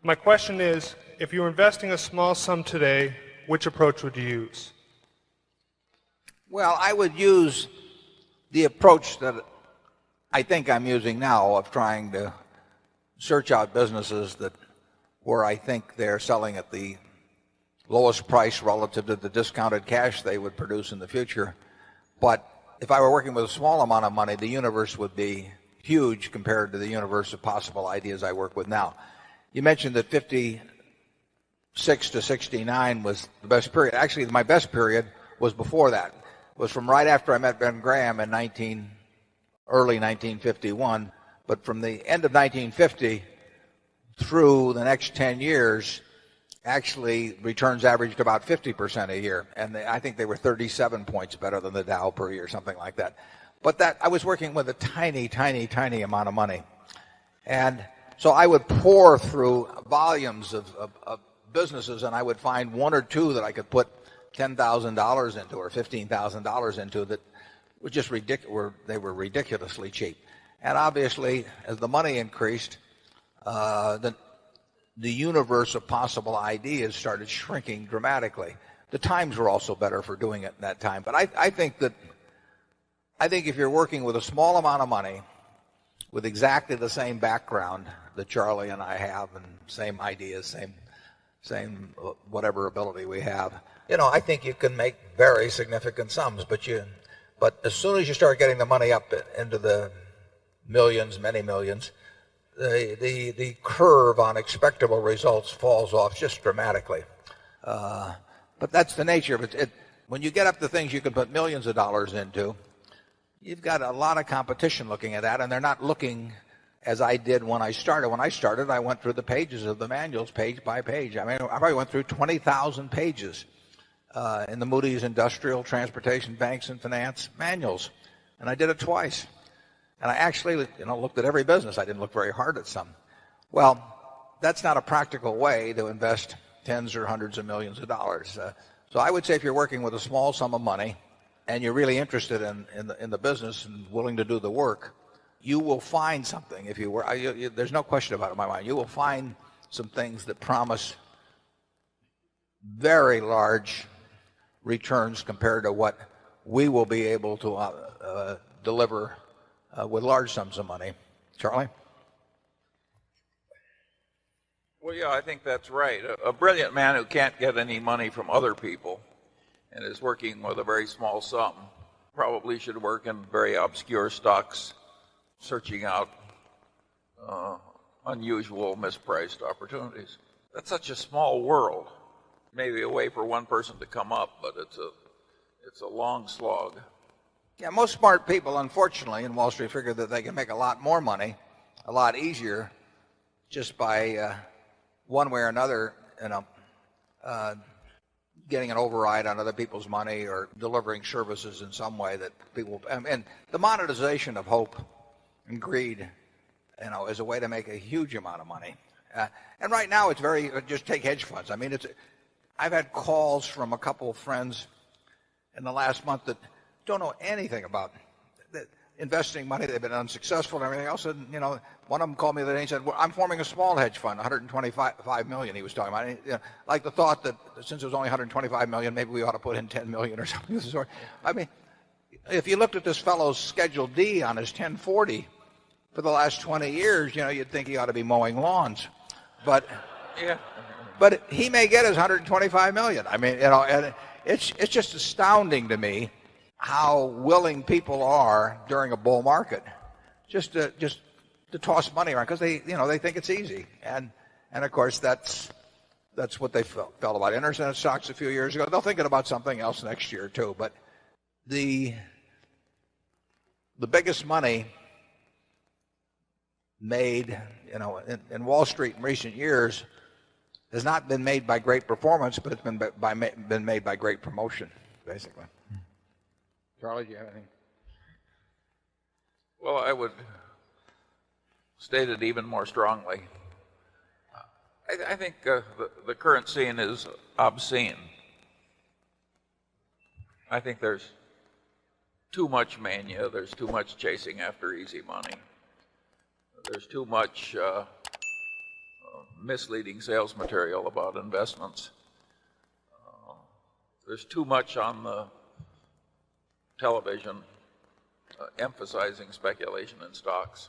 My question is, if you were investing a small sum today, which approach would you use? Well, I would use the approach that I think I'm using now of trying to search out businesses that where I think they're selling at the lowest price relative to the discounted cash they would produce in the future. But if I were working with a small amount of money, the universe would be huge compared to the universe of possible ideas I work with now. You mentioned that 56 to 69 was the best period. Actually, my best period was before that. It was from right after I met Ben Graham in early 1951. But from the end of 1950 through the next 10 years, actually returns averaged about 50% a year. And I think they were 37 points better than the Dow per year, something like that. But that I was working with a tiny, tiny, tiny amount of money. And so I would pour through volumes of businesses, and I would find one or two that I could put $10,000 into or $15,000 into that were just ridiculous. They were ridiculously cheap. And obviously, as the money increased, the universe of possible ideas started shrinking dramatically. The times were also better for doing it in that time. But I think if you're working with a small amount of money, with exactly the same background that Charlie and I have, and same ideas, same whatever ability we have, I think you can make very significant sums. But as soon as you start getting the money up into the millions, many millions, the curve on expectable results falls off just dramatically. But that's the nature of it. When you get up to things you can put millions of dollars into, you've got a lot of competition looking at that, and they're not looking as I did when I started. When I started, I went through the pages of the manuals page by page. I mean, I probably went through 20,000 pages in the Moody's Industrial, Transportation, Banks, and Finance manuals, and I did it twice. And I actually, looked at every business. I didn't look very hard at some. Well, that's not a practical way to invest tens or hundreds of millions of dollars. So I would say if you're working with a small sum of money and you're really interested in the business and willing to do the work, you will find something. If you were, there's no question about it in my mind. You will find some things that promise very large returns compared to what we will be able to deliver with large sums of money. Charlie? Well, yeah, I think that's right. A brilliant man who can't get any money from other people and is working with a very small sum probably should work in very obscure stocks, searching out unusual, mispriced opportunities. That's such a small world. Maybe a way for one person to come up, but it's a long slog. Yeah, most smart people, unfortunately, in Wall Street figure that they can make a lot more money, a lot easier, just by one way or another, getting an override on other people's money or delivering services in some way that people. And the monetization of hope and greed, is a way to make a huge amount of money. And right now, it's just take hedge funds. I mean, I've had calls from a couple of friends in the last month that don't know anything about investing money. They've been unsuccessful and everything else. And, one of them called me the other day and said, well, I'm forming a small hedge fund, 125 million he was talking about. Like the thought that since it was only 125 million, maybe we ought to put in 10 million or something of the sort. I mean, if you looked at this fellow's Schedule D on his 1040 for the last 20 years, you'd think he ought to be mowing lawns. But yeah. But he may get his 125 million. I mean, and it's just astounding to me how willing people are during a bull market just to toss money around because they think it's easy. And of course that's what they felt about internet stocks a few years ago. They'll think about something else next year too. But the biggest money made in Wall Street in recent years has not been made by great performance, but it's been made by great promotion, basically. Charlie, do you have anything? Well, I would state it even more strongly. I think the current scene is obscene. I think there's too much mania. There's too much chasing after easy money. There's too much misleading sales material about investments. There's too much on the television emphasizing speculation in stocks.